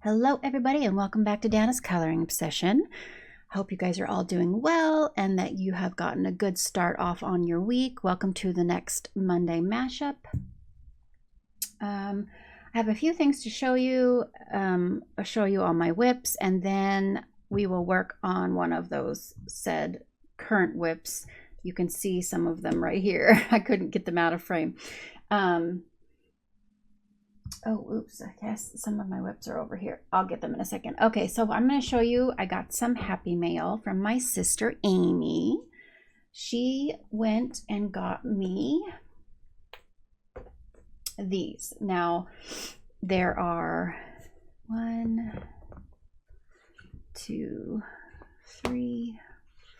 Hello everybody and welcome back to Dana's Coloring Obsession. Hope you guys are all doing well and that you have gotten a good start off on your week. Welcome to the next Monday mashup. I have a few things to show you. I'll show you all my whips and then we will work on one of those said current whips. You can see some of them right here. I couldn't get them out of frame. Oh, oops, I guess some of my whips are over here. I'll get them in a second. Okay, so I'm going to show you, I got some happy mail from my sister, Amy. She went and got me these. Now, there are 1, 2, 3,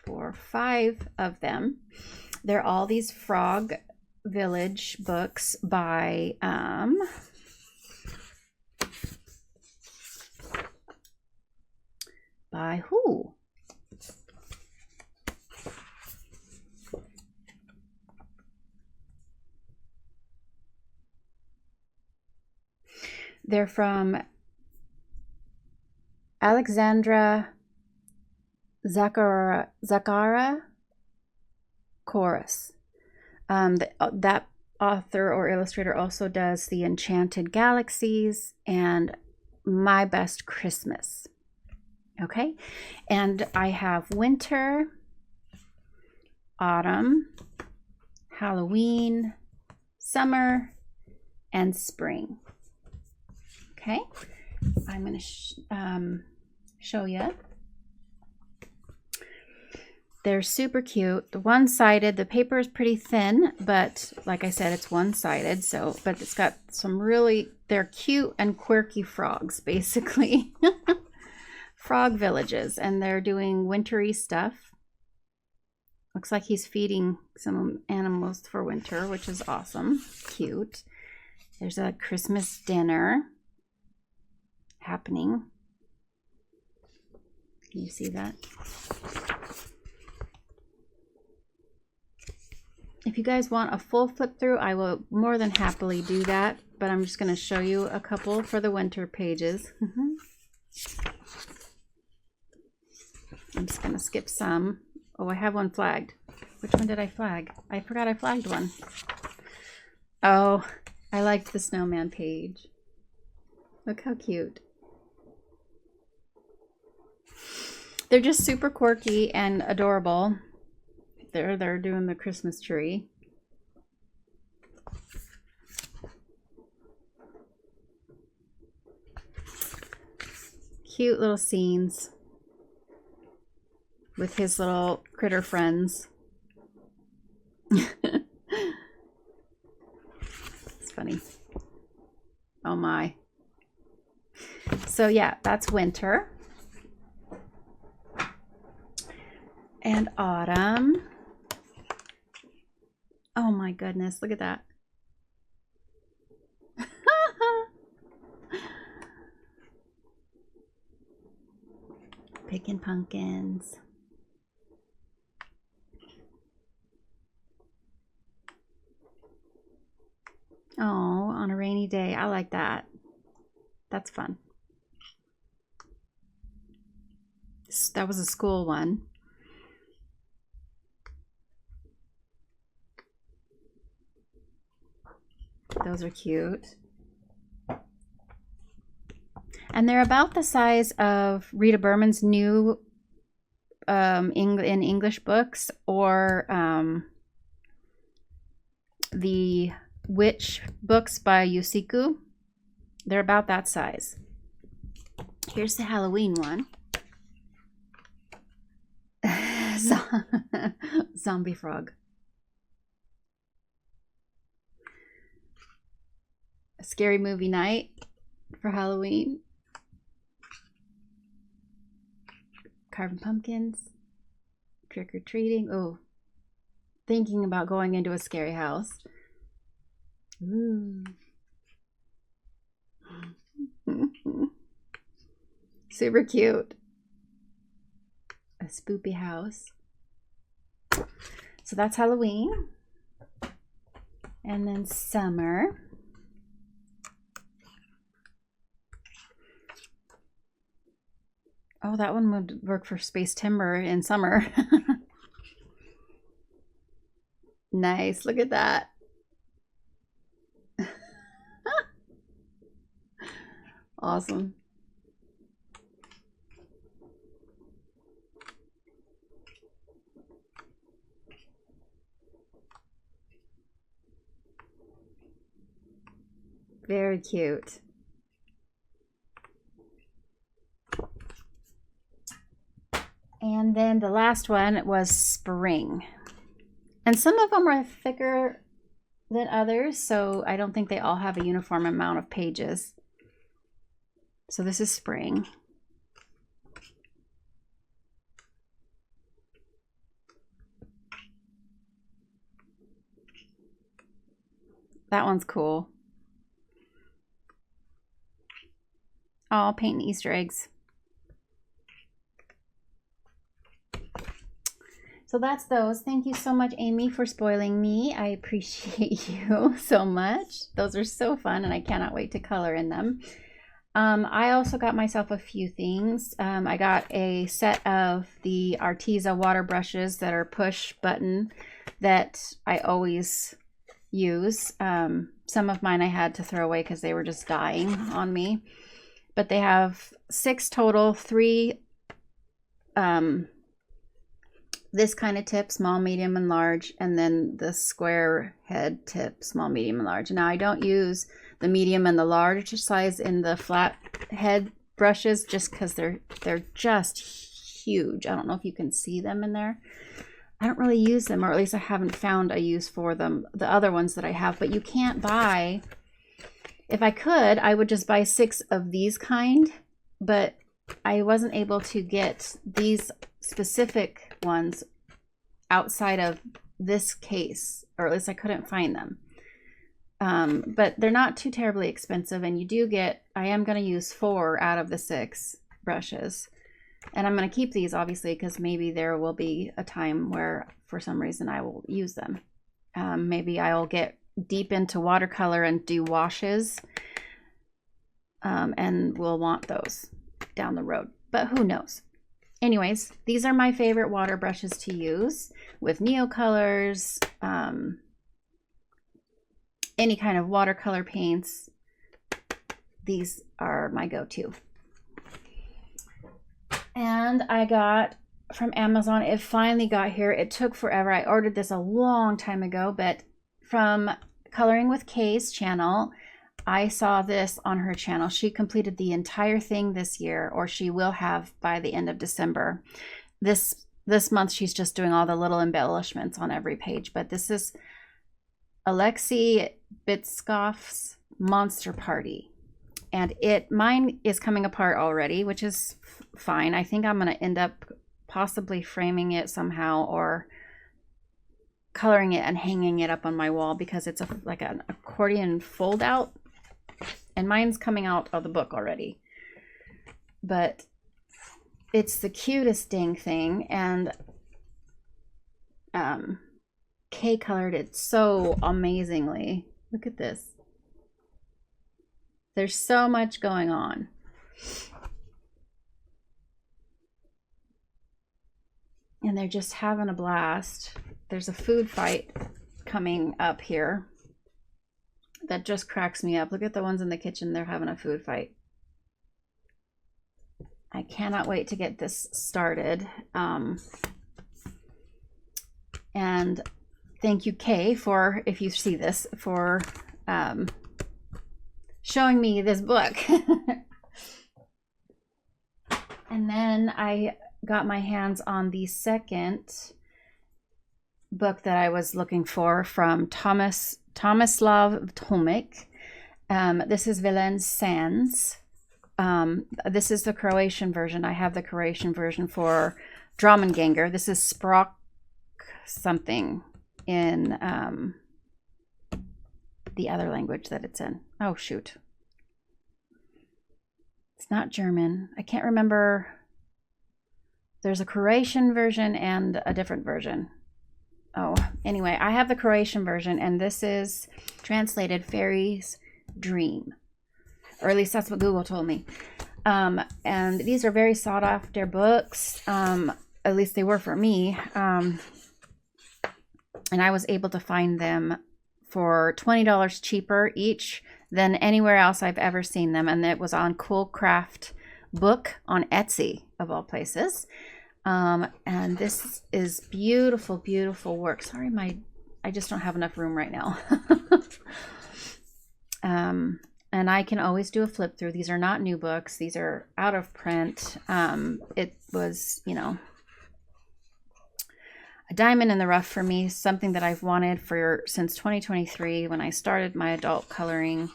4, 5 of them. They're all these Frog Village books by, by who? They're from Alexandra Zakara Chorus. That author or illustrator also does The Enchanted Galaxies and My Best Christmas. Okay, and I have winter, autumn, Halloween, summer, and spring. Okay, I'm going to show you. They're super cute. The one-sided, the paper is pretty thin, but like I said, it's one-sided. So, but it's got some really, they're cute and quirky frogs, basically. Frog villages, and they're doing wintry stuff. Looks like he's feeding some animals for winter, which is awesome. Cute. There's a Christmas dinner happening. Can you see that? If you guys want a full flip through, I will more than happily do that, but I'm just going to show you a couple for the winter pages. I'm just going to skip some. Oh, I have one flagged. Which one did I flag? I forgot I flagged one. Oh, I liked the snowman page. Look how cute. They're just super quirky and adorable. They're doing the Christmas tree. Cute little scenes with his little critter friends. It's funny. Oh my. So yeah, that's winter. And autumn. Oh my goodness, look at that. Picking pumpkins. Oh, on a rainy day. I like that. That's fun. That was a school one. Those are cute. And they're about the size of Rita Berman's new in English books, or the Witch books by Yusiku. They're about that size. Here's the Halloween one. Zombie frog. A scary movie night for Halloween. Carving pumpkins. Trick-or-treating. Oh, thinking about going into a scary house. Ooh. Super cute. A spoopy house. So that's Halloween. And then summer. Oh, that one would work for Space Timber in summer. Nice. Look at that. Awesome. Very cute. And then the last one was spring. And some of them are thicker than others, so I don't think they all have a uniform amount of pages. So this is spring. That one's cool. Oh, painting Easter eggs. So that's those. Thank you so much, Amy, for spoiling me. I appreciate you so much. Those are so fun, and I cannot wait to color in them. I also got myself a few things. I got a set of the Arteza water brushes that are push button that I always use. Some of mine I had to throw away because they were just dying on me. But they have 6 total, 3 this kind of tip, small, medium, and large, and then the square head tip, small, medium, and large. Now I don't use the medium and the large size in the flat head brushes just because they're just huge. I don't know if you can see them in there. I don't really use them, or at least I haven't found a use for them, the other ones that I have. But you can't buy, if I could, I would just buy 6 of these kind, but I wasn't able to get these specific ones outside of this case, or at least I couldn't find them. But they're not too terribly expensive, and you do get, I am going to use 4 out of the 6 brushes. And I'm going to keep these, obviously, because maybe there will be a time where, for some reason, I will use them. Maybe I'll get deep into watercolor and do washes, and we'll want those down the road. But who knows? Anyways, these are my favorite water brushes to use with neocolors, any kind of watercolor paints. These are my go-to. And I got from Amazon, it finally got here. It took forever. I ordered this a long time ago, but from Coloring with Kay's channel, I saw this on her channel. She completed the entire thing this year, or she will have by the end of December. This month, she's just doing all the little embellishments on every page. But this is Alexei Bitskoff's Monster Party. And mine is coming apart already, which is fine. I think I'm going to end up possibly framing it somehow, or coloring it and hanging it up on my wall, because it's like an accordion fold out. And mine's coming out of the book already. But it's the cutest dang thing. And Kay colored it so amazingly. Look at this. There's so much going on. And they're just having a blast. There's a food fight coming up here that just cracks me up. Look at the ones in the kitchen. They're having a food fight. I cannot wait to get this started. And thank you, Kay, for, if you see this, for showing me this book. And then I got my hands on the second book that I was looking for from Tomislav Tomic. This is Villain Sands. This is the Croatian version. I have the Croatian version for Dramenganger. This is Sprach something in the other language that it's in. Oh, shoot. It's not German. I can't remember. There's a Croatian version and a different version. Oh, anyway, I have the Croatian version, and this is translated Fairy's Dream. Or at least that's what Google told me. And these are very sought after books. At least they were for me. And I was able to find them for $20 cheaper each than anywhere else I've ever seen them. And it was on Cool Craft Book on Etsy, of all places. And this is beautiful, beautiful work. Sorry, I just don't have enough room right now. And I can always do a flip through. These are not new books. These are out of print. It was, you know, a diamond in the rough for me, something that I've wanted since 2023 when I started my adult coloring,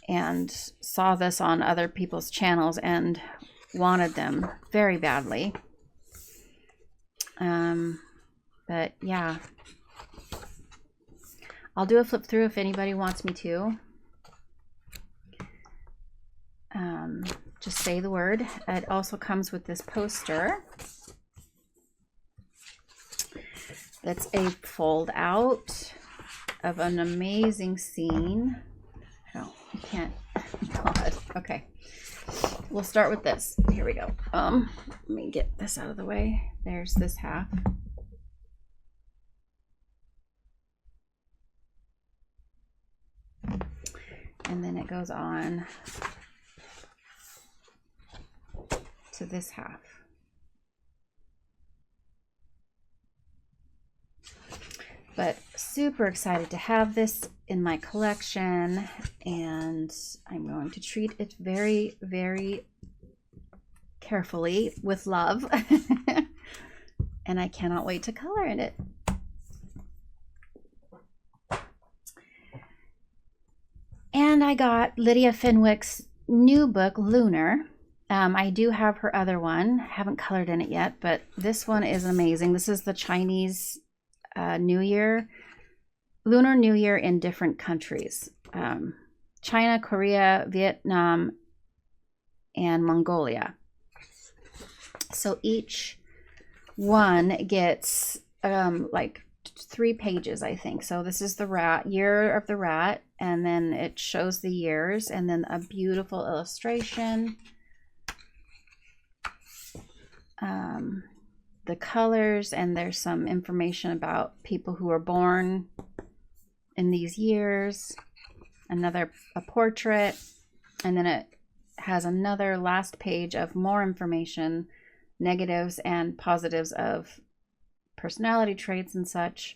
and saw this on other people's channels and wanted them very badly. But yeah, I'll do a flip through if anybody wants me to. Just say the word. It also comes with this poster. That's a fold out of an amazing scene. Oh, you can't. God. Okay. We'll start with this. Here we go. Let me get this out of the way. There's this half. And then it goes on to this half. But super excited to have this in my collection, and I'm going to treat it very, very carefully with love. And I cannot wait to color in it. And I got Lydia Fenwick's new book, Lunar. I do have her other one. Haven't colored in it yet, but this one is amazing. This is the Chinese New Year, Lunar New Year in different countries. China, Korea, Vietnam, and Mongolia. So each one gets like 3 pages, I think. So this is the year of the rat, and then it shows the years, and then a beautiful illustration. The colors, and there's some information about people who were born in these years. A portrait, and then it has another last page of more information, negatives and positives of personality traits and such,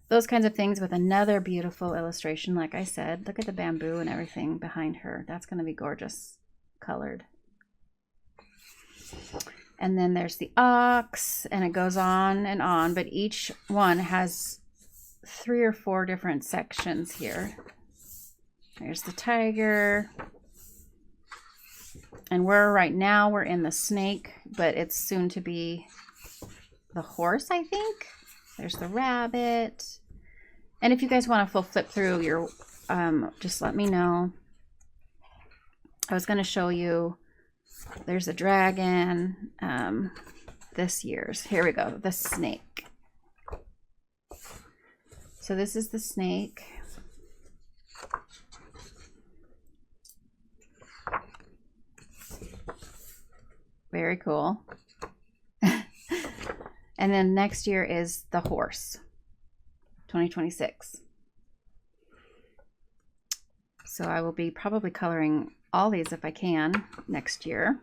those kinds of things, with another beautiful illustration. Like I said, look at the bamboo and everything behind her. That's going to be gorgeous colored. And then there's the ox, and it goes on, but each one has 3 or 4 different sections here. There's the tiger. And right now we're in the snake, but it's soon to be the horse, I think. There's the rabbit. And if you guys want a full flip through, just let me know. I was going to show you. There's a dragon. This year's. Here we go. The snake. So this is the snake. Very cool. And then next year is the horse. 2026. So I will be probably coloring all these if I can next year.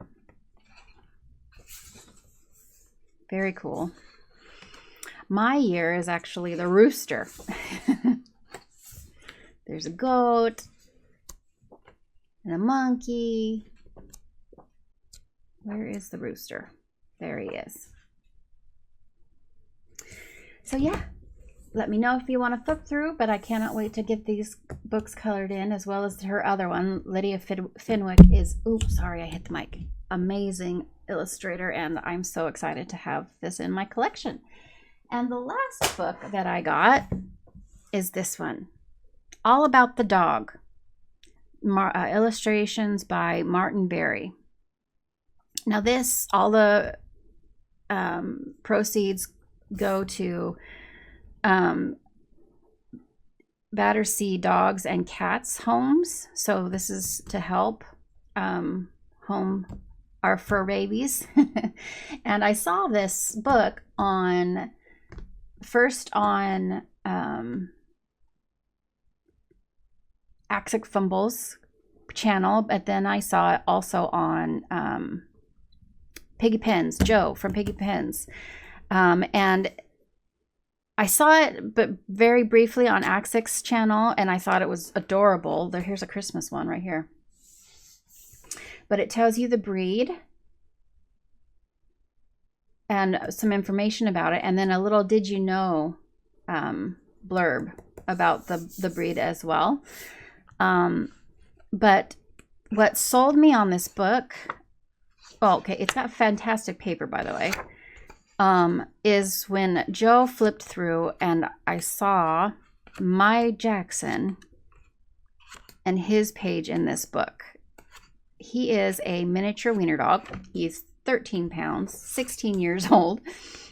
Very cool. My year is actually the rooster. There's a goat and a monkey. Where is the rooster? There he is. So yeah, let me know if you want to flip through, but I cannot wait to get these books colored in, as well as her other one. Lydia Fenwick is, oops, sorry, I hit the mic. Amazing illustrator, and I'm so excited to have this in my collection. And the last book that I got is this one, All About the Dog. Illustrations by Martin Berry. Now all the proceeds go to Battersea Dogs and Cats Homes. So this is to help. home our fur babies. And I saw this book first on Axic Fumbles channel, but then I saw it also on Piggy Pens, Joe from Piggy Pens. And I saw it, but very briefly on Axic's channel, and I thought it was adorable. Here's a Christmas one right here. But it tells you the breed and some information about it, and then a little did you know blurb about the breed as well. But what sold me on this book, okay, it's got fantastic paper, by the way, is when Joe flipped through and I saw my Jackson and his page in this book. He is a miniature wiener dog. He's 13 pounds, 16 years old,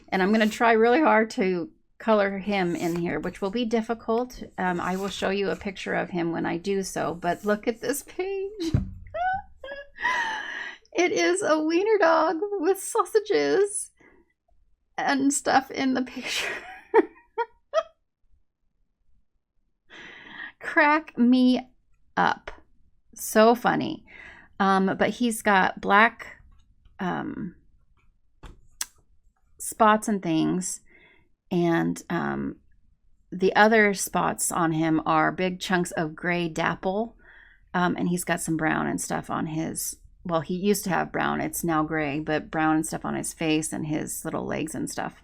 and I'm going to try really hard to color him in here, which will be difficult. I will show you a picture of him when I do so, but look at this page. It is a wiener dog with sausages and stuff in the picture. Crack me up. So funny. But he's got black spots and things, and the other spots on him are big chunks of gray dapple, and he's got some brown and stuff on his, well, he used to have brown, it's now gray, but brown and stuff on his face and his little legs and stuff.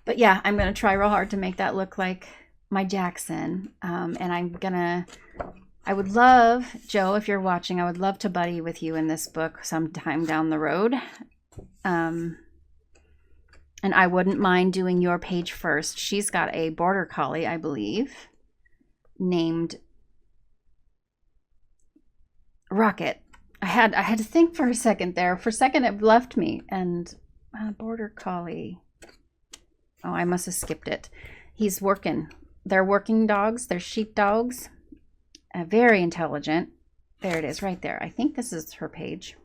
But yeah, I'm going to try real hard to make that look like my Jackson, and I would love, Joe, if you're watching, I would love to buddy with you in this book sometime down the road. And I wouldn't mind doing your page first. She's got a border collie, I believe, named Rocket. I had to think for a second there. For a second it left me. And border collie. Oh, I must have skipped it. He's working. They're working dogs. They're sheep dogs. Very intelligent. There it is right there. I think this is her page.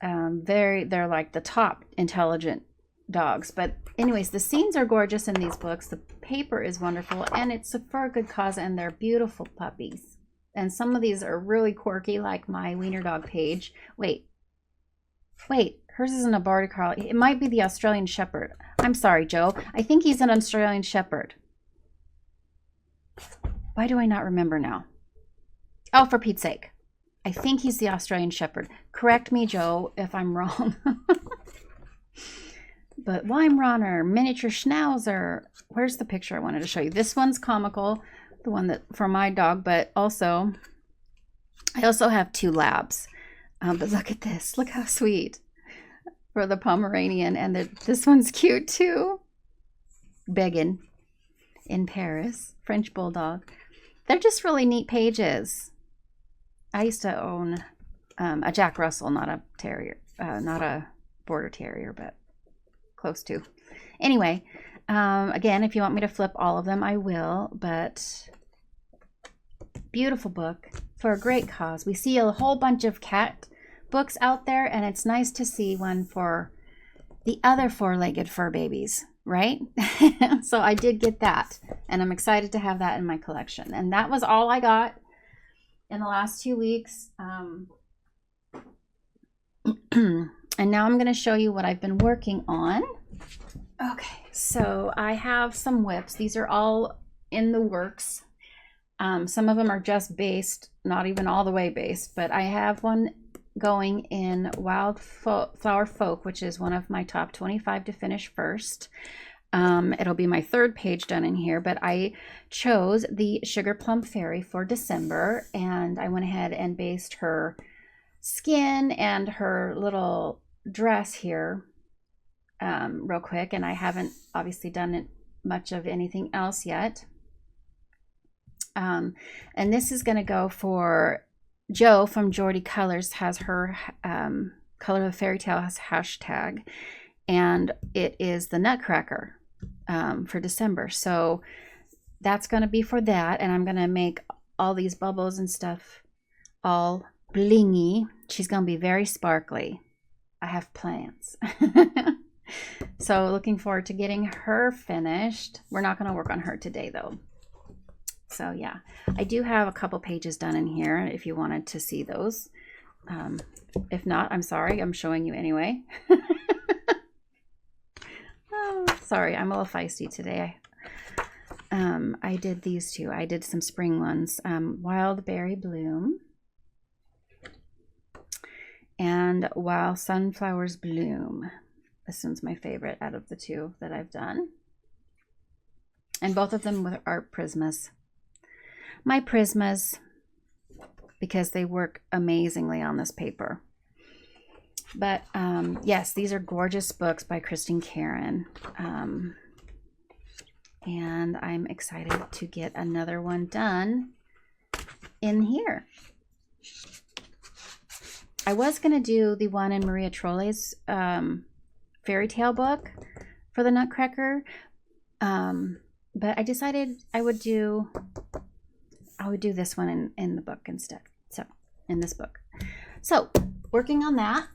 They're like the top intelligent dogs. But anyways, the scenes are gorgeous in these books. The paper is wonderful, and it's for a good cause, and they're beautiful puppies. And some of these are really quirky, like my wiener dog page. Wait, hers isn't a border collie. It might be the Australian Shepherd. I'm sorry, Joe. I think he's an Australian Shepherd. Why do I not remember now? Oh, for Pete's sake. I think he's the Australian Shepherd. Correct me, Joe, if I'm wrong. But Weimaraner, miniature Schnauzer. Where's the picture I wanted to show you? This one's comical, the one that for my dog, but also, I also have two labs. But look at this. Look how sweet. For the Pomeranian. And this one's cute too. Beggin in Paris. French Bulldog. They're just really neat pages. I used to own a Jack Russell, not a terrier, not a border terrier, but close to. Anyway, again, if you want me to flip all of them, I will, but beautiful book for a great cause. We see a whole bunch of cat books out there, and it's nice to see one for the other four-legged fur babies, right? So I did get that, and I'm excited to have that in my collection. And that was all I got in the last 2 weeks. And now I'm going to show you what I've been working on. Okay, so I have some whips. These are all in the works. Some of them are just based, not even all the way based, but I have one going in Wildflower Folk, which is one of my top 25 to finish first. It'll be my third page done in here, but I chose the Sugar Plum Fairy for December, and I went ahead and based her skin and her little dress here real quick, and I haven't obviously done much of anything else yet. And this is going to go for Joe from Jordy Colors. Has her Color of Fairy Tale has hashtag, and it is the Nutcracker for December. So that's going to be for that, and I'm going to make all these bubbles and stuff all blingy. She's going to be very sparkly. I have plans. So looking forward to getting her finished. We're not going to work on her today though. So yeah, I do have a couple pages done in here if you wanted to see those. If not, I'm sorry, I'm showing you anyway. Oh, sorry, I'm a little feisty today. I did these two. I did some spring ones. Wild Berry Bloom and While Sunflowers Bloom. This one's my favorite out of the two that I've done. And both of them are Prismas. My Prismas, because they work amazingly on this paper. But yes, these are gorgeous books by Kristen Karen. And I'm excited to get another one done in here. I was going to do the one in Maria Trolle's fairy tale book for the Nutcracker, but I decided I would do this one in the book instead. So in this book. So working on that.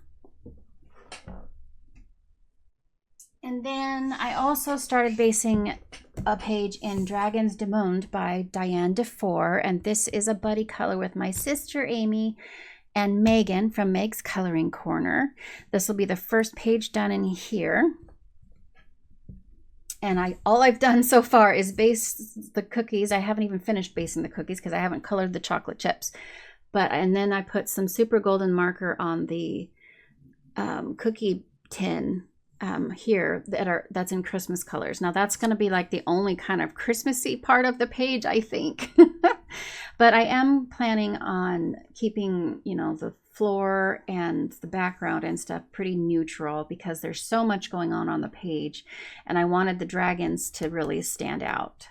And then I also started basing a page in Dragons du Monde by Diane Dufour, and this is a buddy color with my sister Amy and Megan from Meg's Coloring Corner. This will be the first page done in here. And all I've done so far is base the cookies. I haven't even finished basing the cookies because I haven't colored the chocolate chips. And then I put some super golden marker on the cookie tin here that's in Christmas colors. Now that's going to be like the only kind of Christmassy part of the page, I think. But I am planning on keeping, you know, the floor and the background and stuff pretty neutral because there's so much going on the page, and I wanted the dragons to really stand out.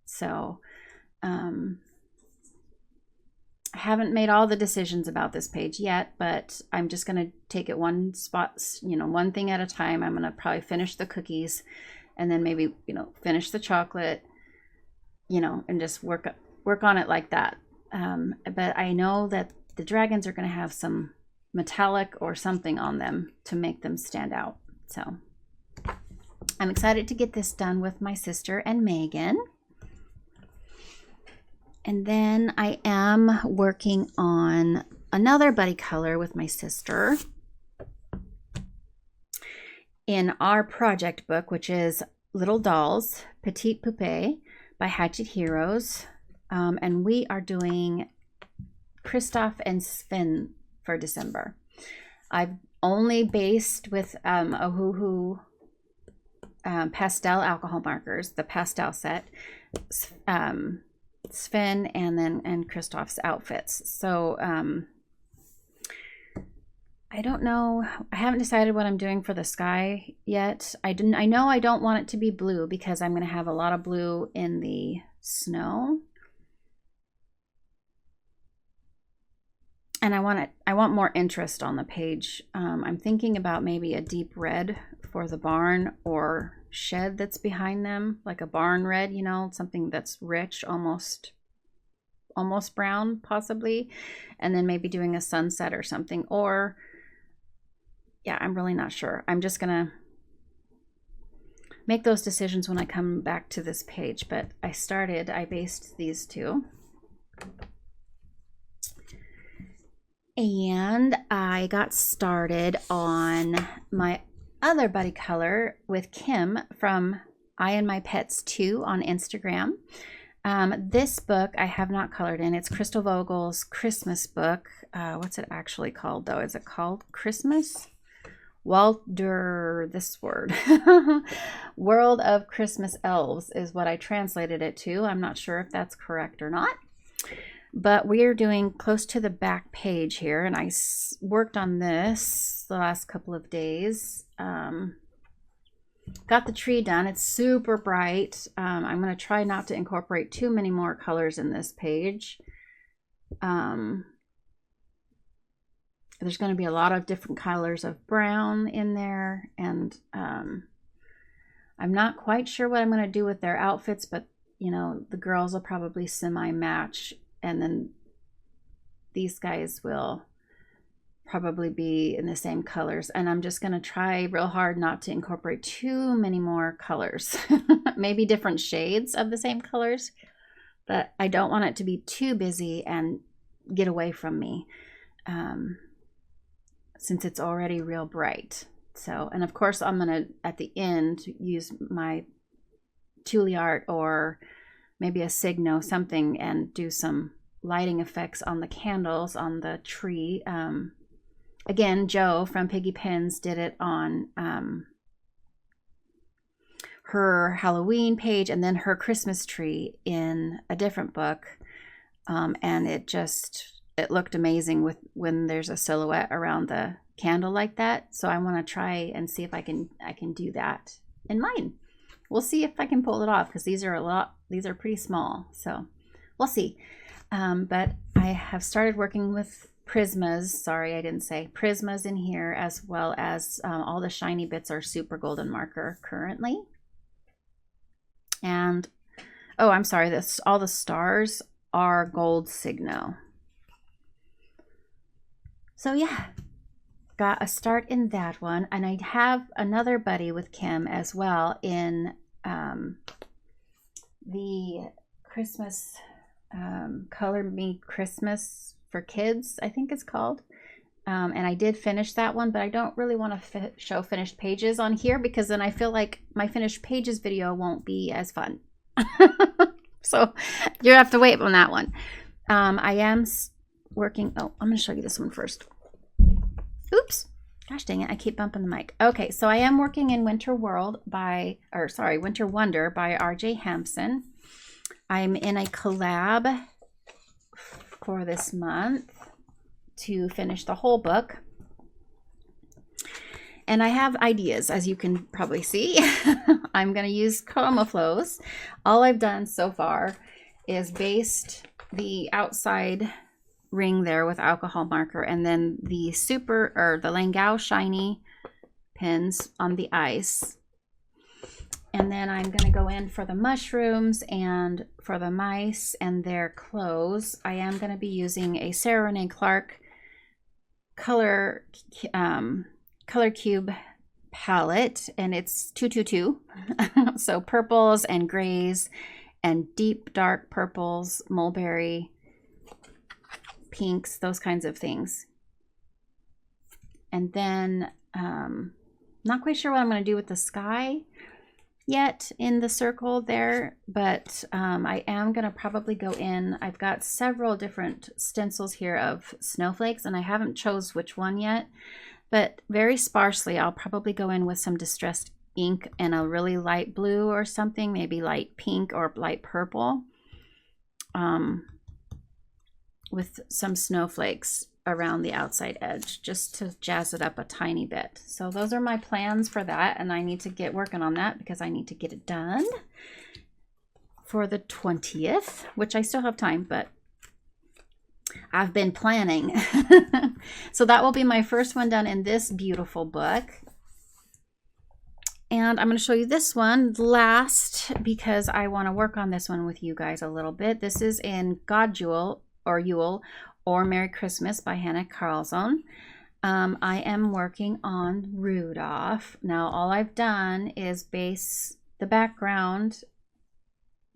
So I haven't made all the decisions about this page yet, but I'm just going to take it one spot, you know, one thing at a time. I'm going to probably finish the cookies and then maybe, you know, finish the chocolate, you know, and just work on it like that. But I know that the dragons are going to have some metallic or something on them to make them stand out. So I'm excited to get this done with my sister and Megan. And then I am working on another buddy color with my sister in our project book, which is Little Dolls, Petite Poupée by Hatchet Heroes. And we are doing Kristoff and Sven for December. I've only based with Ohuhu pastel alcohol markers, the pastel set, Sven and Kristoff's outfits. So I don't know. I haven't decided what I'm doing for the sky yet. I know I don't want it to be blue because I'm going to have a lot of blue in the snow. And I want more interest on the page. I'm thinking about maybe a deep red for the barn or shed that's behind them, like a barn red, you know, something that's rich, almost brown possibly, and then maybe doing a sunset or something. Or yeah, I'm really not sure. I'm just gonna make those decisions when I come back to this page. But I based these two. And I got started on my other buddy color with Kim from I and My Pets 2 on Instagram. This book I have not colored in. It's Crystal Vogel's Christmas book. What's it actually called though? Is it called Christmas? This word. World of Christmas Elves is what I translated it to. I'm not sure if that's correct or not. But we are doing close to the back page here, and I worked on this the last couple of days. Got the tree done. It's super bright. I'm going to try not to incorporate too many more colors in this page. There's going to be a lot of different colors of brown in there, and I'm not quite sure what I'm going to do with their outfits, but you know, the girls will probably semi-match and then these guys will probably be in the same colors. And I'm just going to try real hard not to incorporate too many more colors. Maybe different shades of the same colors, but I don't want it to be too busy and get away from me, since it's already real bright. So, and of course I'm going to, at the end, use my Tule art or maybe a Signo something and do some lighting effects on the candles on the tree. Again, Jo from Piggy Pins did it on her Halloween page, and then her Christmas tree in a different book. And it looked amazing with when there's a silhouette around the candle like that. So I want to try and see if I can do that in mine. We'll see if I can pull it off, because these are pretty small, so we'll see. But I have started working with Prismas. Sorry, I didn't say Prismas in here, as well as all the shiny bits are super golden marker currently. And oh, I'm sorry, all the stars are gold Signo. So yeah, got a start in that one, and I have another buddy with Kim as well in the Christmas Color Me Christmas for Kids, I think it's called. And I did finish that one, but I don't really want to show finished pages on here, because then I feel like my finished pages video won't be as fun. So you have to wait on that one. I am working. Oh, I'm going to show you this one first. Oops. Gosh dang it, I keep bumping the mic. Okay, so I am working in Winter Wonder by R.J. Hampson. I'm in a collab for this month to finish the whole book. And I have ideas, as you can probably see. I'm going to use Chroma Flows. All I've done so far is based the outside ring there with alcohol marker, and then the the Langau shiny pins on the ice. And then I'm going to go in for the mushrooms and for the mice and their clothes. I am going to be using a Sarah Renee Clark color cube palette, and it's 222. So purples and grays and deep dark purples, mulberry, pinks, those kinds of things. And then not quite sure what I'm going to do with the sky yet in the circle there, but I am going to probably go in. I've got several different stencils here of snowflakes, and I haven't chose which one yet, but very sparsely I'll probably go in with some distressed ink and a really light blue or something, maybe light pink or light purple, with some snowflakes around the outside edge, just to jazz it up a tiny bit. So those are my plans for that, and I need to get working on that because I need to get it done for the 20th, which I still have time, but I've been planning. So that will be my first one done in this beautiful book. And I'm going to show you this one last because I want to work on this one with you guys a little bit. This is in God Jewel or Yule or Merry Christmas by Hannah Carlson. I am working on Rudolph. Now all I've done is base the background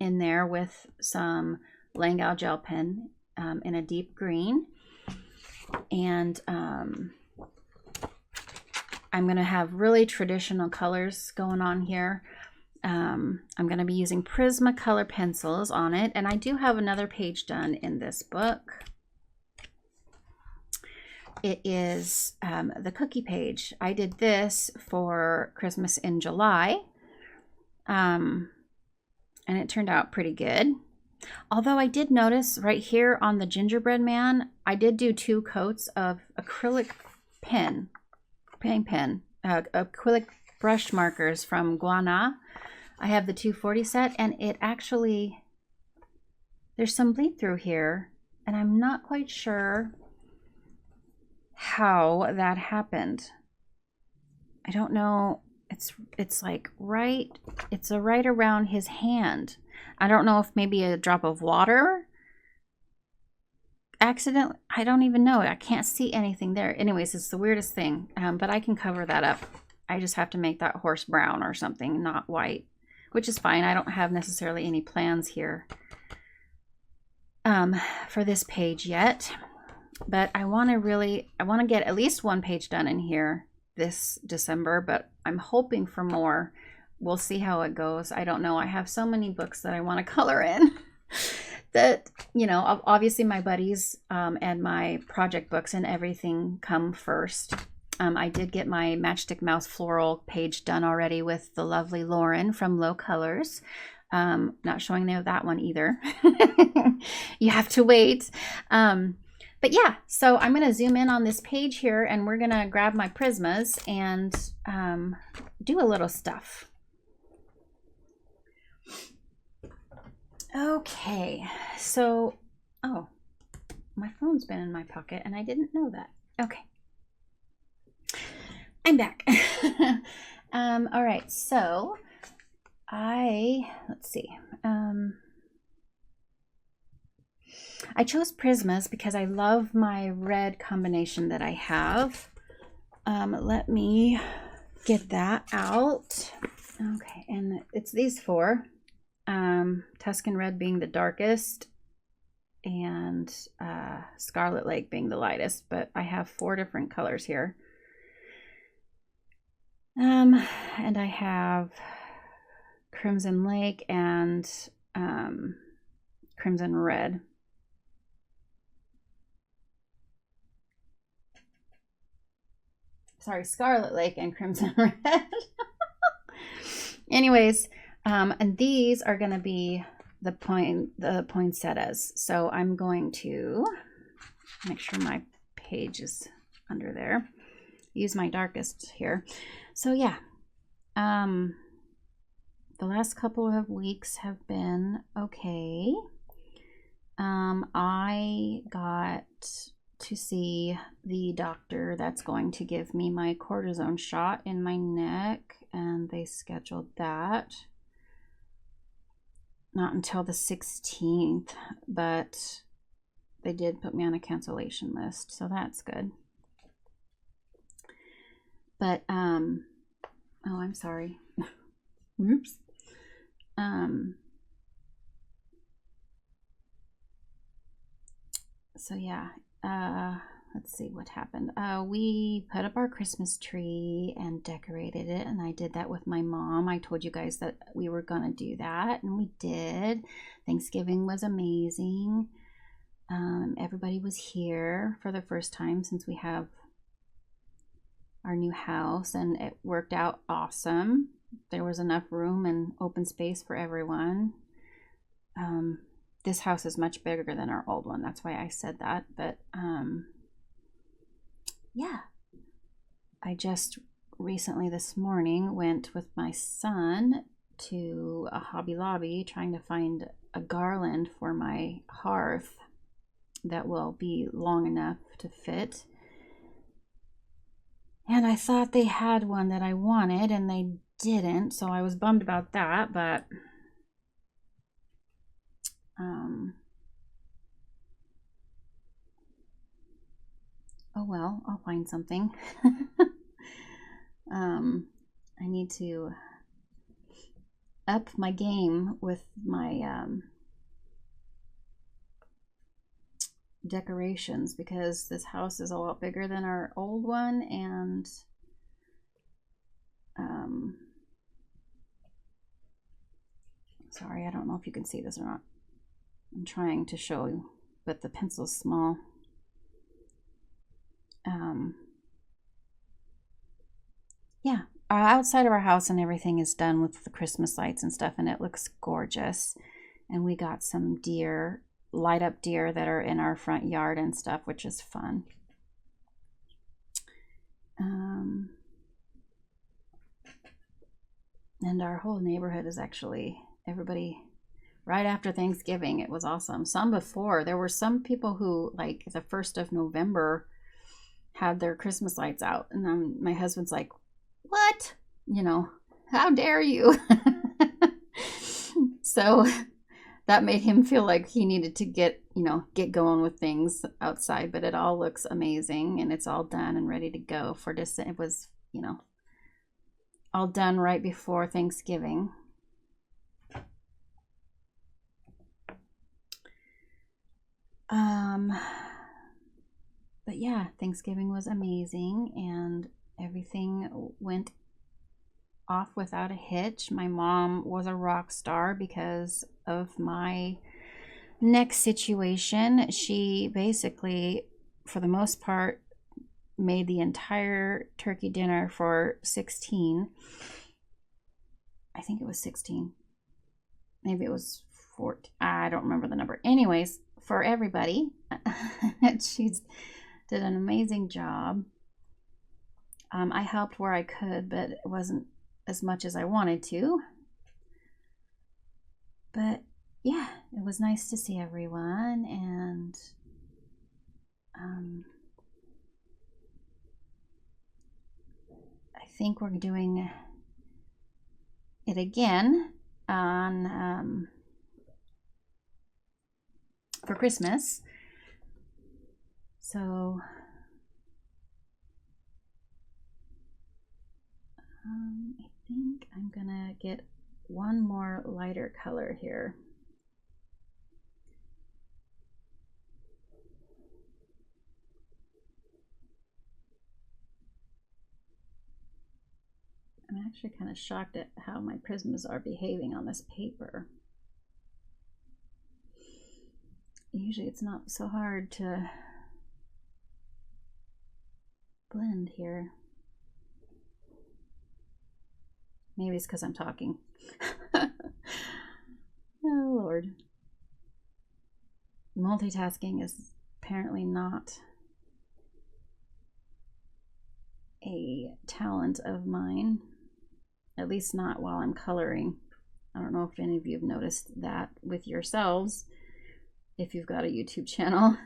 in there with some Langau gel pen in a deep green, and I'm going to have really traditional colors going on here. I'm going to be using Prismacolor pencils on it, and I do have another page done in this book. It is the cookie page. I did this for Christmas in July, and it turned out pretty good. Although I did notice right here on the gingerbread man, I did do 2 coats of acrylic acrylic brush markers from Guana. I have the 240 set, and it actually, there's some bleed through here, and I'm not quite sure how that happened. I don't know. It's like right around his hand. I don't know if maybe a drop of water accidentally, I don't even know. I can't see anything there. Anyways, it's the weirdest thing, but I can cover that up. I just have to make that horse brown or something, not white, which is fine. I don't have necessarily any plans here for this page yet, but I want to get at least one page done in here this December, but I'm hoping for more. We'll see how it goes. I don't know. I have so many books that I want to color in that, you know, obviously my buddies and my project books and everything come first. I did get my Matchstick Mouse floral page done already with the lovely Lauren from Low Colors. Not showing that one either. You have to wait. But yeah, so I'm going to zoom in on this page here, and we're going to grab my Prismas and do a little stuff. Okay, so, oh, my phone's been in my pocket and I didn't know that. Okay, I'm back. All right, so let's see. I chose Prismas because I love my red combination that I have. Let me get that out. Okay, and it's these four. Tuscan Red being the darkest and Scarlet Lake being the lightest, but I have 4 different colors here. And I have Crimson Lake and Crimson Red. Sorry, Scarlet Lake and Crimson Red. Anyways, and these are going to be the poinsettias. So I'm going to make sure my page is under there. Use my darkest here. So yeah, the last couple of weeks have been okay. I got to see the doctor that's going to give me my cortisone shot in my neck, and they scheduled that. Not until the 16th, but they did put me on a cancellation list, so that's good. But oh, I'm sorry. Whoops. So yeah, let's see what happened. We put up our Christmas tree and decorated it, and I did that with my mom. I told you guys that we were gonna do that, and we did. Thanksgiving was amazing. Everybody was here for the first time since we have our new house, and it worked out awesome. There was enough room and open space for everyone. This house is much bigger than our old one. That's why I said that. But yeah, I just recently this morning went with my son to a Hobby Lobby trying to find a garland for my hearth that will be long enough to fit. And I thought they had one that I wanted, and they didn't, so I was bummed about that, but oh well, I'll find something. I need to up my game with my decorations, because this house is a lot bigger than our old one, and sorry, I don't know if you can see this or not. I'm trying to show you, but the pencil's small. Yeah, outside of our house and everything is done with the Christmas lights and stuff, and it looks gorgeous. And we got some deer, light up deer that are in our front yard and stuff, which is fun. And our whole neighborhood is actually, everybody, right after Thanksgiving, it was awesome. Some before, there were some people who, like the 1st of November, had their Christmas lights out. And then my husband's like, what? You know, how dare you? So that made him feel like he needed to get going with things outside. But it all looks amazing, and it's all done and ready to go for this. It was, all done right before Thanksgiving. But yeah, Thanksgiving was amazing, and everything went off without a hitch. My mom was a rock star because of my neck situation. She basically, for the most part, made the entire turkey dinner for 16. I think it was 16. Maybe it was 14. I don't remember the number. Anyways, for everybody, she did an amazing job. I helped where I could, but it wasn't as much as I wanted to. But yeah, it was nice to see everyone, and I think we're doing it again on for Christmas. So I think I'm gonna get one more lighter color here. I'm actually kind of shocked at how my prisms are behaving on this paper. Usually it's not so hard to blend here. Maybe it's because I'm talking. Oh, Lord. Multitasking is apparently not a talent of mine, at least not while I'm coloring. I don't know if any of you have noticed that with yourselves, if you've got a YouTube channel.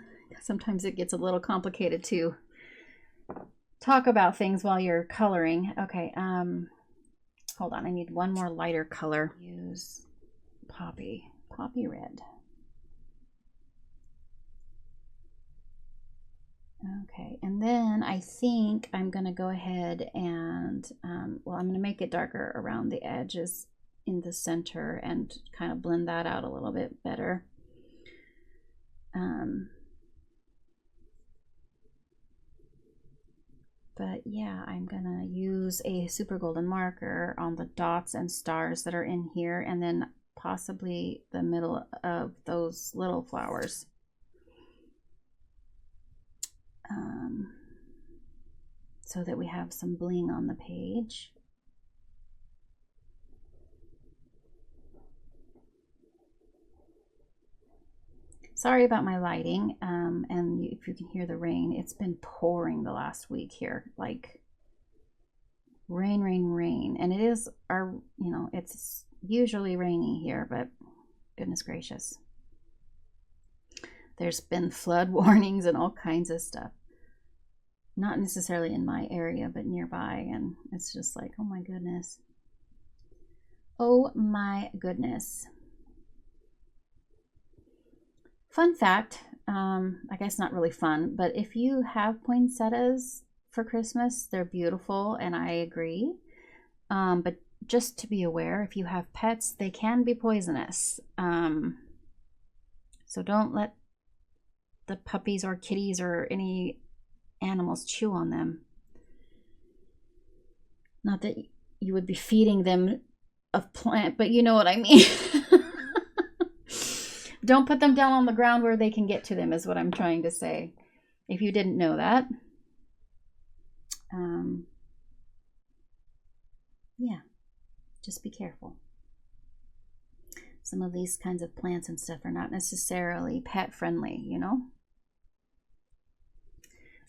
Sometimes it gets a little complicated to talk about things while you're coloring. Okay, hold on, I need one more lighter color. Use poppy red. Okay, and then I think I'm gonna go ahead and, well, I'm gonna make it darker around the edges in the center and kind of blend that out a little bit better. But yeah, I'm gonna use a super golden marker on the dots and stars that are in here, and then possibly the middle of those little flowers. So that we have some bling on the page. Sorry about my lighting, and if you can hear the rain, it's been pouring the last week here, like rain, rain, rain. And it is it's usually rainy here, but goodness gracious. There's been flood warnings and all kinds of stuff. Not necessarily in my area, but nearby, and it's just like, oh my goodness. Oh my goodness. Fun fact, I guess not really fun, but if you have poinsettias for Christmas, they're beautiful, and I agree. But just to be aware, if you have pets, they can be poisonous. So don't let the puppies or kitties or any animals chew on them. Not that you would be feeding them a plant, but you know what I mean. Don't put them down on the ground where they can get to them, is what I'm trying to say, if you didn't know that. Yeah, just be careful. Some of these kinds of plants and stuff are not necessarily pet friendly, you know.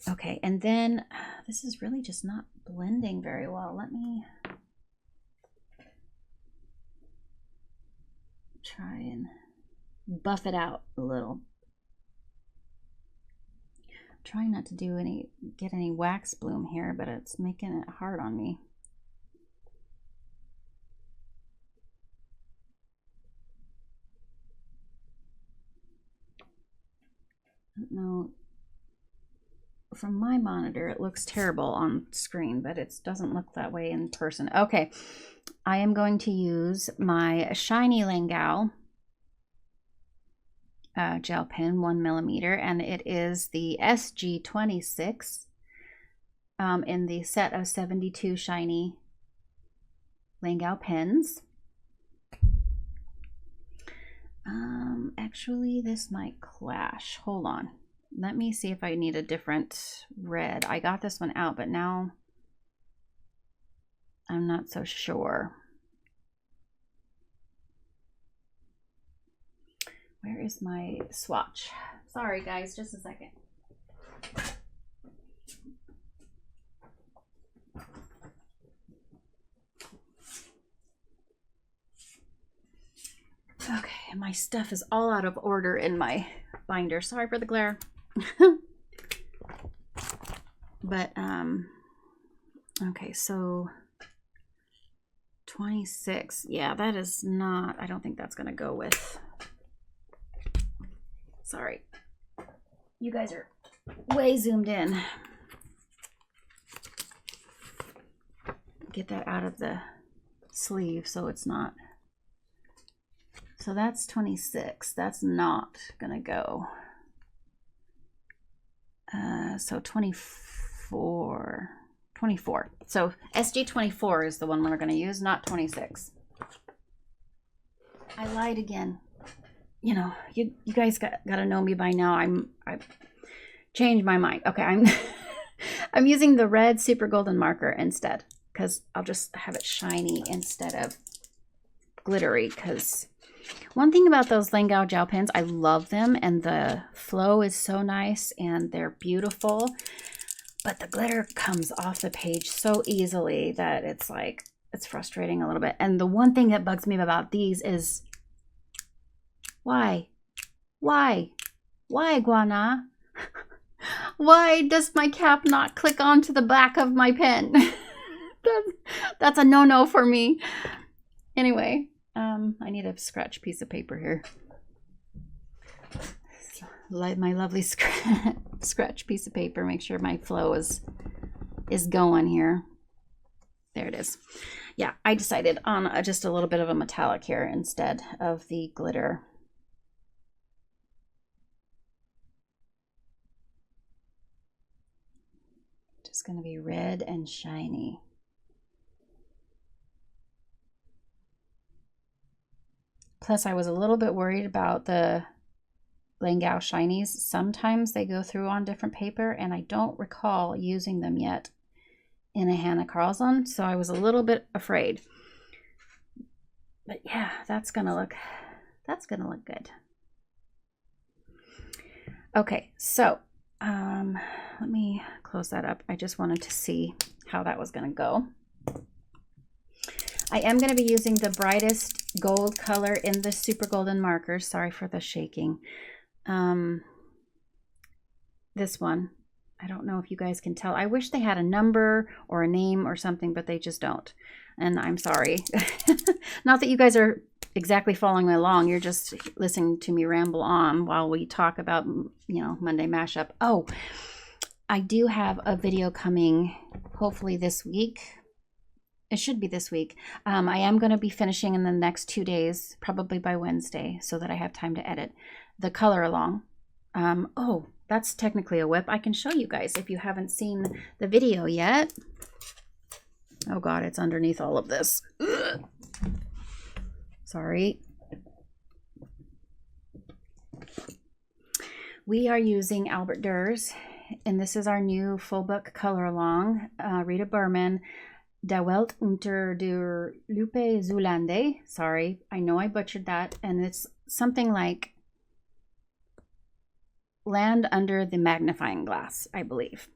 Okay, and then this is really just not blending very well. Let me try and buff it out a little. I'm trying not to get any wax bloom here, but it's making it hard on me. from my monitor, it looks terrible on screen, but it doesn't look that way in person. Okay, I am going to use my shiny Langao gel pen, 1mm, and it is the SG26 in the set of 72 shiny Langao pens. Actually, this might clash. Hold on. Let me see if I need a different red. I got this one out, but now I'm not so sure. Where is my swatch? Sorry, guys, just a second. Okay, my stuff is all out of order in my binder. Sorry for the glare. But, okay, so 26. Yeah, that is not, I don't think that's going to go with. Sorry. You guys are way zoomed in. Get that out of the sleeve so it's not. So that's 26. That's not gonna go. So 24. So SG24 is the one we're gonna use, not 26. I lied again. You know, you guys gotta know me by now. I've changed my mind. Okay, I'm using the red super golden marker instead, because I'll just have it shiny instead of glittery. Because one thing about those Langao gel pens, I love them, and the flow is so nice and they're beautiful, but the glitter comes off the page so easily that it's like, it's frustrating a little bit. And the one thing that bugs me about these is, why, Guana? Why does my cap not click onto the back of my pen? That's a no-no for me. Anyway, I need a scratch piece of paper here. My lovely scratch piece of paper. Make sure my flow is going here. There it is. Yeah, I decided on just a little bit of a metallic here instead of the glitter. Just going to be red and shiny. Plus, I was a little bit worried about the Langao shinies. Sometimes they go through on different paper, and I don't recall using them yet in a Hannah Carlson, so I was a little bit afraid. But yeah, that's gonna look good. Okay, so let me close that up. I just wanted to see how that was gonna go. I am going to be using the brightest gold color in the super golden markers. Sorry for the shaking. This one, I don't know if you guys can tell. I wish they had a number or a name or something, but they just don't. And I'm sorry. Not that you guys are exactly following along. You're just listening to me ramble on while we talk about, you know, Monday Mashup. Oh, I do have a video coming hopefully this week. It should be this week. I am going to be finishing in the next 2 days, probably by Wednesday, so that I have time to edit the color along. Oh, that's technically a whip. I can show you guys if you haven't seen the video yet. Oh God, it's underneath all of this. Ugh. Sorry. We are using Albert Durr's, and this is our new full book color along. Rita Berman. De Welt unter der Lupe Zulande. Sorry, I know I butchered that. And it's something like Land Under the Magnifying Glass, I believe.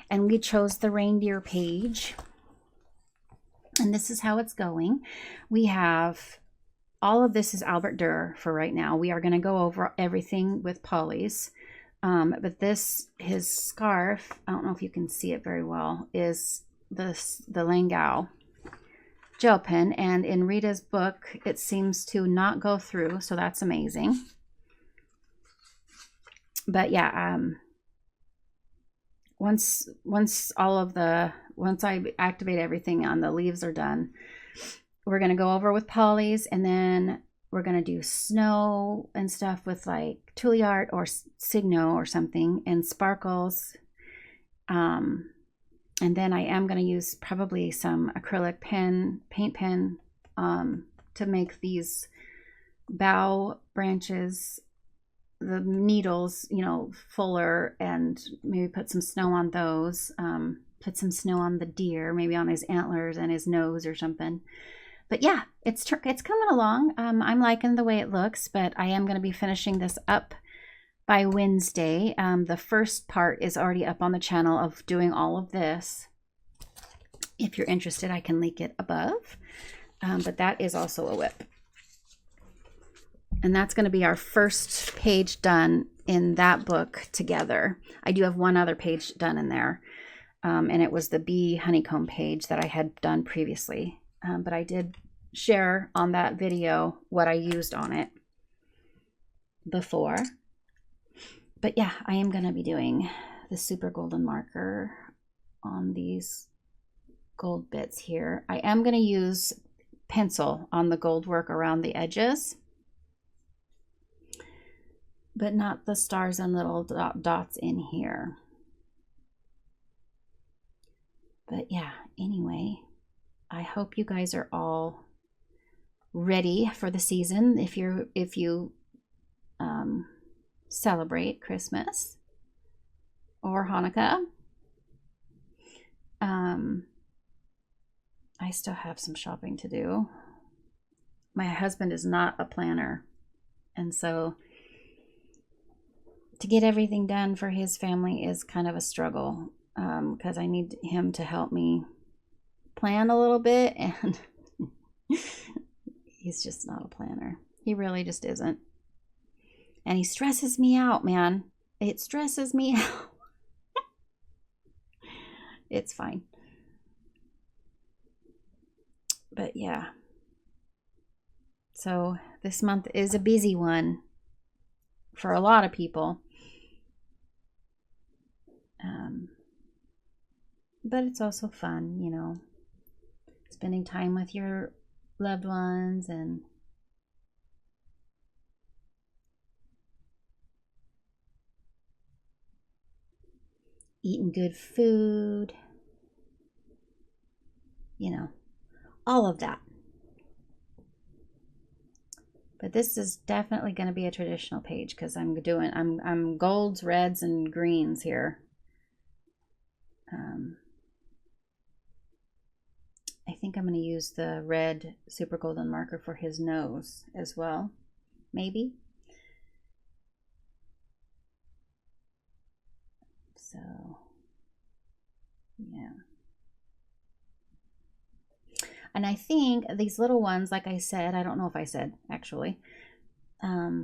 And we chose the reindeer page. And this is how it's going. We have, all of this is Albert Durr for right now. We are going to go over everything with Polly's. But this, his scarf, I don't know if you can see it very well, is the Langao gel pen, and in Rita's book it seems to not go through, so that's amazing. But yeah, once I activate everything on the leaves are done, we're going to go over with polys, and then we're going to do snow and stuff with like Tule Art or Signo or something, and sparkles. And then I am going to use probably some acrylic paint pen to make these bough branches, the needles, you know, fuller, and maybe put some snow on those. Put some snow on the deer, maybe on his antlers and his nose or something. But yeah, it's coming along. I'm liking the way it looks, but I am going to be finishing this up by Wednesday. The first part is already up on the channel of doing all of this. If you're interested, I can link it above. But that is also a whip. And that's going to be our first page done in that book together. I do have one other page done in there. And it was the bee honeycomb page that I had done previously. But I did share on that video what I used on it before. But yeah, I am going to be doing the super golden marker on these gold bits here. I am going to use pencil on the gold work around the edges, but not the stars and little dots in here. But yeah, anyway, I hope you guys are all ready for the season. If you celebrate Christmas or Hanukkah. I still have some shopping to do. My husband is not a planner, and so to get everything done for his family is kind of a struggle, because I need him to help me plan a little bit, and he's just not a planner. He really just isn't. And he stresses me out, man. It stresses me out. It's fine. But yeah. So this month is a busy one for a lot of people. But it's also fun, you know, spending time with your loved ones and eating good food, you know, all of that. But this is definitely going to be a traditional page because I'm golds, reds, and greens here. I think I'm going to use the red super golden marker for his nose as well, maybe. So, yeah. And I think these little ones, like I said, I don't know if I said actually, I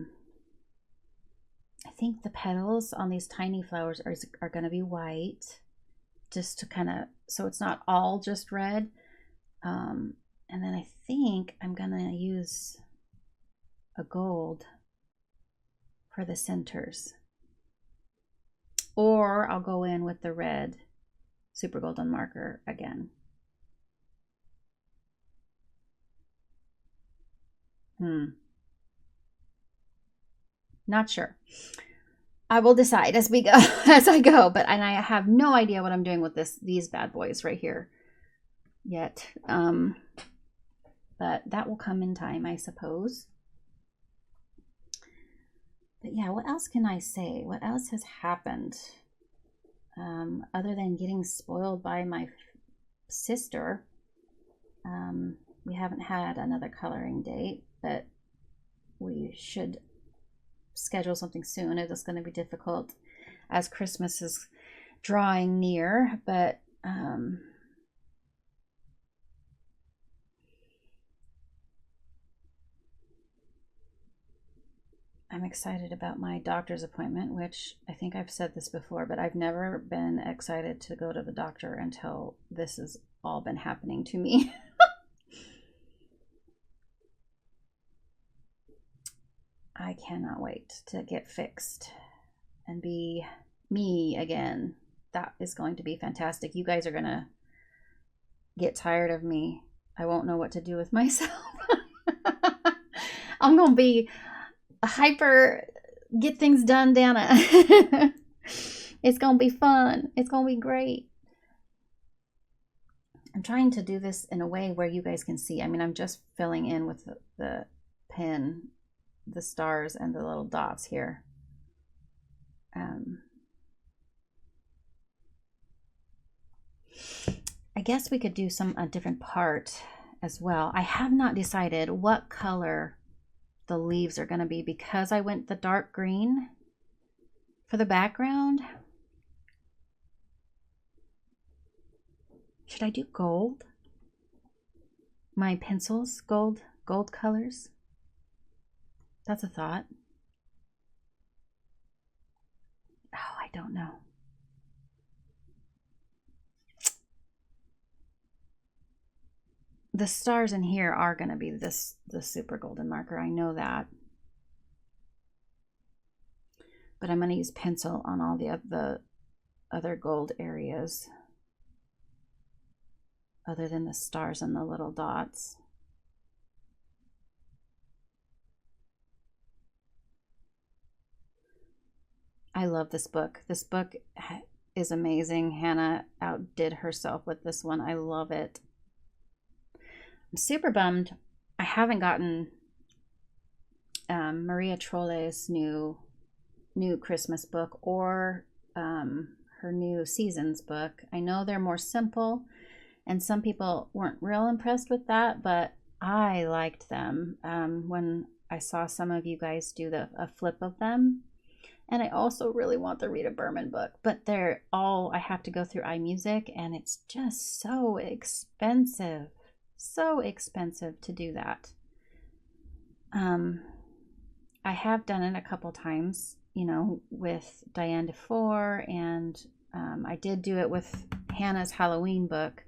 think the petals on these tiny flowers are going to be white, just to kind of, so it's not all just red. And then I think I'm going to use a gold for the centers. Or I'll go in with the red super golden marker again. Not sure. I will decide as we go, as I go, and I have no idea what I'm doing with these bad boys right here yet. But that will come in time, I suppose. But yeah, what else can I say? What else has happened? Other than getting spoiled by my sister. We haven't had another coloring date, but we should schedule something soon. It is going to be difficult as Christmas is drawing near, but I'm excited about my doctor's appointment, which I think I've said this before, but I've never been excited to go to the doctor until this has all been happening to me. I cannot wait to get fixed and be me again. that is going to be fantastic. You guys are going to get tired of me. I won't know what to do with myself. I'm going to be hyper, get things done, Dana. It's going to be fun. It's going to be great. I'm trying to do this in a way where you guys can see. I mean, I'm just filling in with the pen, the stars and the little dots here. I guess we could do a different part as well. I have not decided what color the leaves are going to be because I went the dark green for the background. Should I do gold? My pencils, gold colors? That's a thought. Oh, I don't know. The stars in here are going to be the super golden marker. I know that. But I'm going to use pencil on all the other gold areas other than the stars and the little dots. I love this book. This book is amazing. Hannah outdid herself with this one. I love it. I'm super bummed I haven't gotten Maria Trolle's new Christmas book or her new Seasons book. I know they're more simple and some people weren't real impressed with that, but I liked them when I saw some of you guys do a flip of them. And I also really want the Rita Berman book, but they're all, I have to go through iMusic and it's just so expensive to do that. I have done it a couple times, you know, with Diane DeFore, and I did do it with Hannah's Halloween book.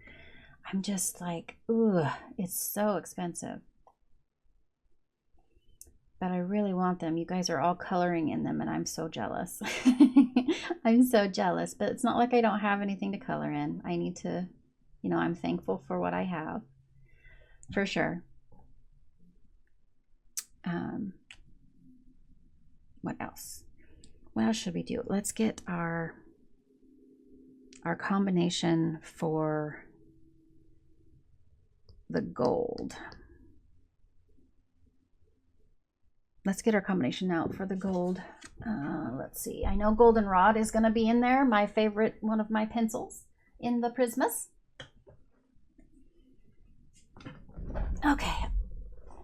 I'm just like, ooh, it's so expensive. But I really want them. You guys are all coloring in them and I'm so jealous. I'm so jealous, but it's not like I don't have anything to color in. I need to, you know, I'm thankful for what I have, for sure. What else? What else should we do? Let's get our combination for the gold. Let's get our combination out for the gold. Let's see. I know Goldenrod is going to be in there. My favorite, one of my pencils in the Prismas. Okay.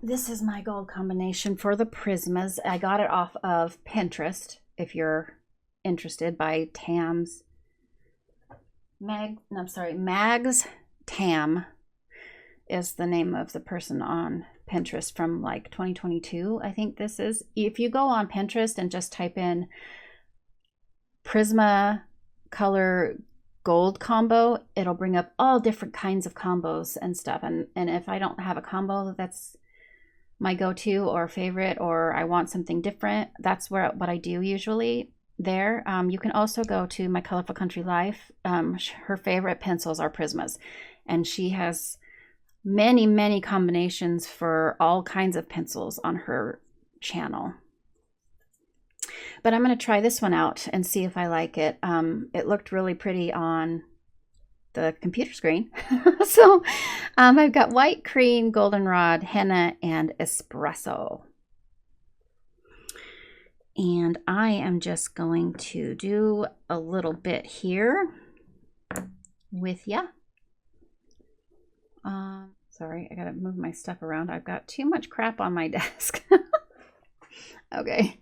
This is my gold combination for the Prismas. I got it off of Pinterest, if you're interested, by Mags Tam is the name of the person on Pinterest from like 2022. I think this is. If you go on Pinterest and just type in Prisma color gold combo, it'll bring up all different kinds of combos and stuff. And if I don't have a combo that's my go-to or favorite, or I want something different, that's what I do usually there. You can also go to My Colorful Country Life. Her favorite pencils are Prismas, and she has many combinations for all kinds of pencils on her channel. But I'm going to try this one out and see if I like it. It looked really pretty on the computer screen. So I've got white, cream, goldenrod, henna, and espresso. And I am just going to do a little bit here with ya. Sorry, I gotta move my stuff around. I've got too much crap on my desk. Okay.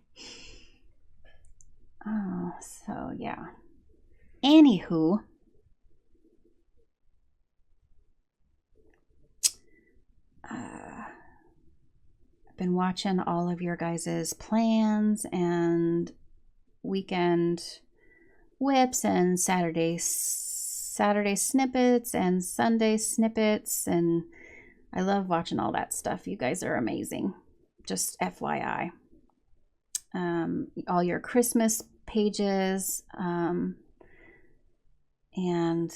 Oh, so yeah. Anywho, I've been watching all of your guys's plans and weekend whips and Saturday snippets and Sunday snippets, and I love watching all that stuff. You guys are amazing. Just FYI. All your Christmas pages. and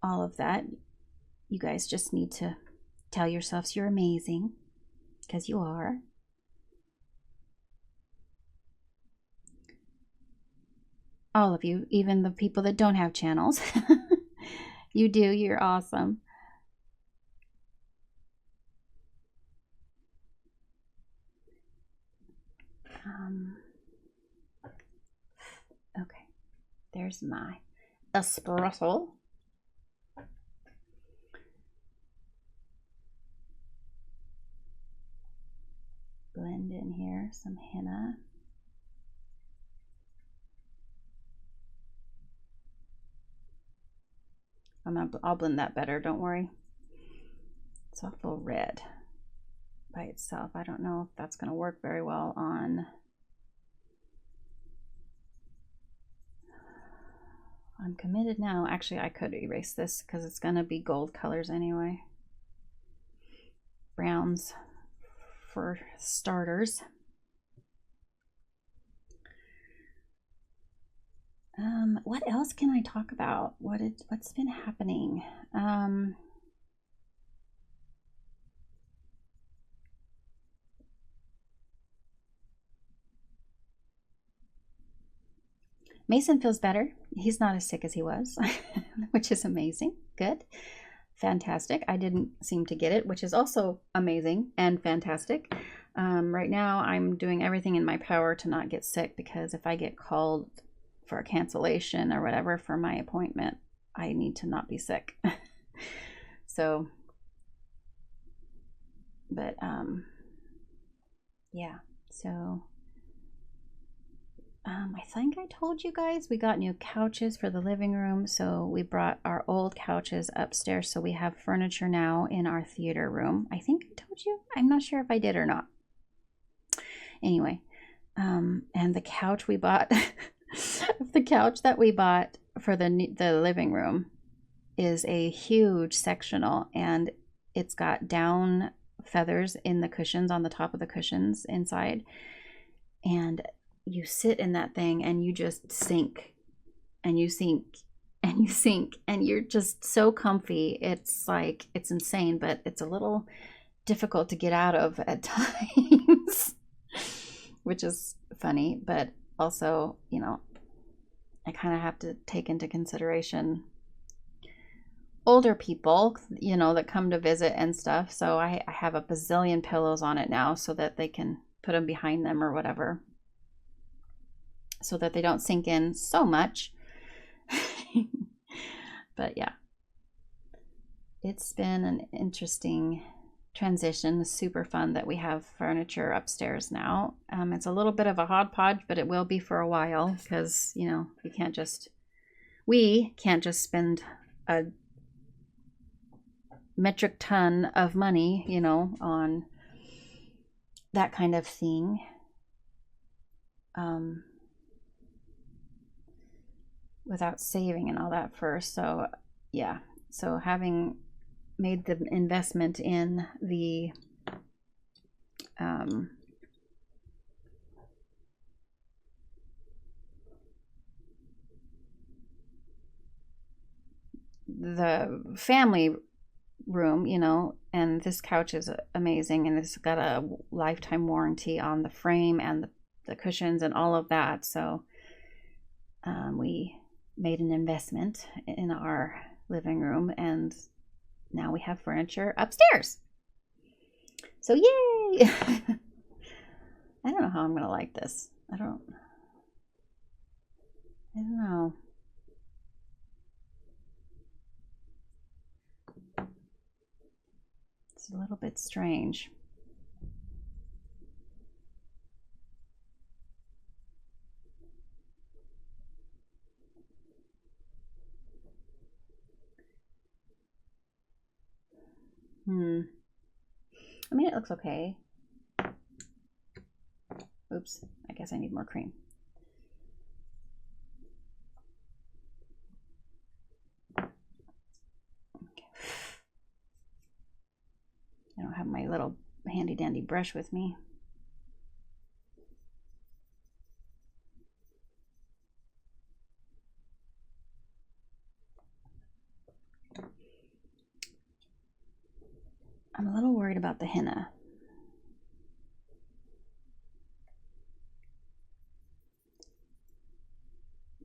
all of that. You guys just need to tell yourselves you're amazing, because you are. All of you, even the people that don't have channels. You do, you're awesome. Okay, there's my espresso. Blend in here some henna. I'll blend that better, don't worry. It's awful red by itself. I don't know if that's going to work very well on. I'm committed now. Actually, I could erase this because it's going to be gold colors anyway. Browns for starters. What else can I talk about? What's been happening? Mason feels better. He's not as sick as he was, which is amazing. Good. Fantastic. I didn't seem to get it, which is also amazing and fantastic. Right now, I'm doing everything in my power to not get sick, because if I get called for a cancellation or whatever for my appointment, I need to not be sick. So, but yeah, so I think I told you guys we got new couches for the living room, so we brought our old couches upstairs, so we have furniture now in our theater room. I think I told you. I'm not sure if I did or not. Anyway, and the couch we bought, the couch that we bought for the living room is a huge sectional, and it's got down feathers in the cushions, on the top of the cushions inside, and you sit in that thing and you just sink and you sink and you sink and you're just so comfy. It's like, it's insane, but it's a little difficult to get out of at times, which is funny, but also, you know, I kind of have to take into consideration older people, you know, that come to visit and stuff. So I have a bazillion pillows on it now so that they can put them behind them or whatever, so that they don't sink in so much. But yeah, it's been an interesting transition. Super fun that we have furniture upstairs now. It's a little bit of a hodgepodge, but it will be for a while, because, you know, we can't just spend a metric ton of money, you know, on that kind of thing. Without saving and all that first. So yeah, so having made the investment in the family room, you know, and this couch is amazing, and it's got a lifetime warranty on the frame and the cushions and all of that. So we made an investment in our living room, and now we have furniture upstairs. So yay! I don't know how I'm gonna like this. I don't know. It's a little bit strange. I mean, it looks okay. Oops, I guess I need more cream. Okay. I don't have my little handy dandy brush with me. about the henna.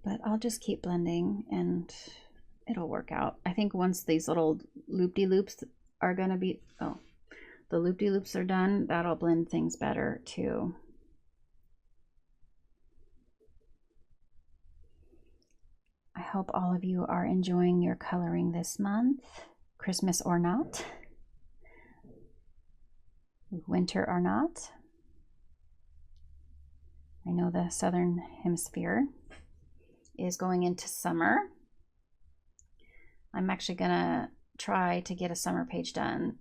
But I'll just keep blending and it'll work out. I think once these little loop-de-loops are going to be, oh, the loop-de-loops are done, that'll blend things better too. I hope all of you are enjoying your coloring this month, Christmas or not, winter or not. I know the Southern Hemisphere is going into summer. I'm actually gonna try to get a summer page done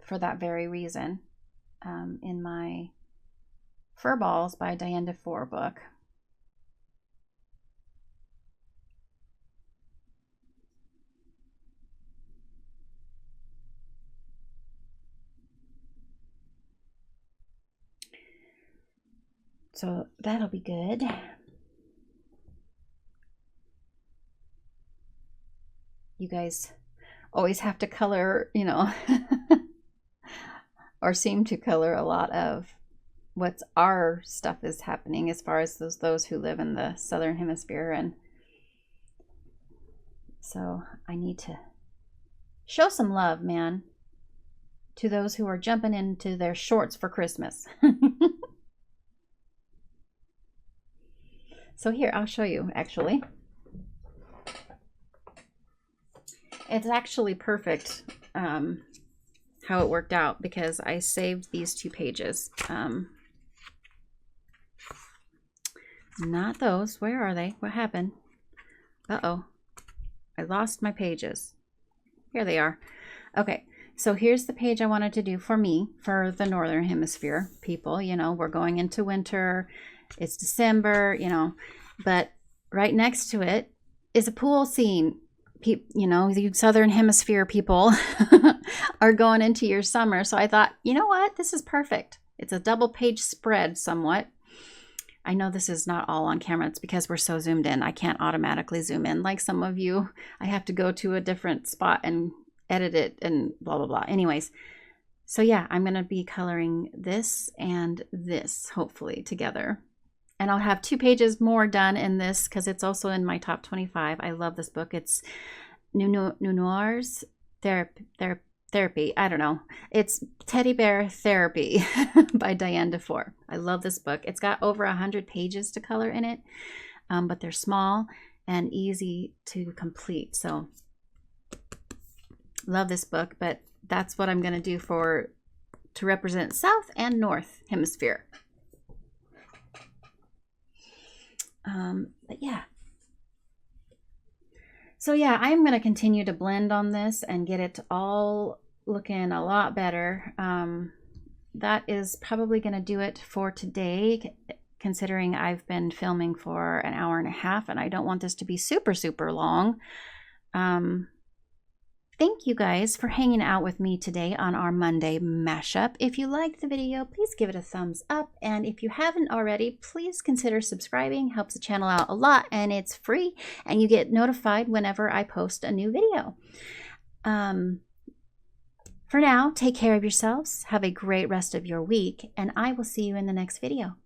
for that very reason in my Fur Balls by Diane DeFore book. So that'll be good. You guys always have to color, you know, or seem to color a lot of what's our stuff is happening as far as those who live in the Southern Hemisphere. And so I need to show some love, man, to those who are jumping into their shorts for Christmas. So here, I'll show you actually. It's actually perfect how it worked out because I saved these 2 pages. Not those. Where are they? What happened? Uh-oh. I lost my pages. Here they are. Okay, so here's the page I wanted to do for me, for the Northern Hemisphere people. You know, we're going into winter. It's December, you know, but right next to it is a pool scene. You know, you Southern Hemisphere people are going into your summer. So I thought, you know what? This is perfect. It's a double page spread somewhat. I know this is not all on camera. It's because we're so zoomed in. I can't automatically zoom in like some of you. I have to go to a different spot and edit it and blah, blah, blah. Anyways, so yeah, I'm going to be coloring this and this hopefully together. And I'll have 2 pages more done in this because it's also in my top 25. I love this book. It's Noir's Therapy. I don't know. It's Teddy Bear Therapy by Diane DeFore. I love this book. It's got over 100 pages to color in it, but they're small and easy to complete. So love this book, but that's what I'm going to do to represent South and North Hemisphere. But yeah. So yeah, I'm going to continue to blend on this and get it all looking a lot better. That is probably going to do it for today, considering I've been filming for an hour and a half and I don't want this to be super, super long. Thank you guys for hanging out with me today on our Monday mashup. If you liked the video, please give it a thumbs up. And if you haven't already, please consider subscribing. Helps the channel out a lot and it's free and you get notified whenever I post a new video. For now, take care of yourselves. Have a great rest of your week and I will see you in the next video.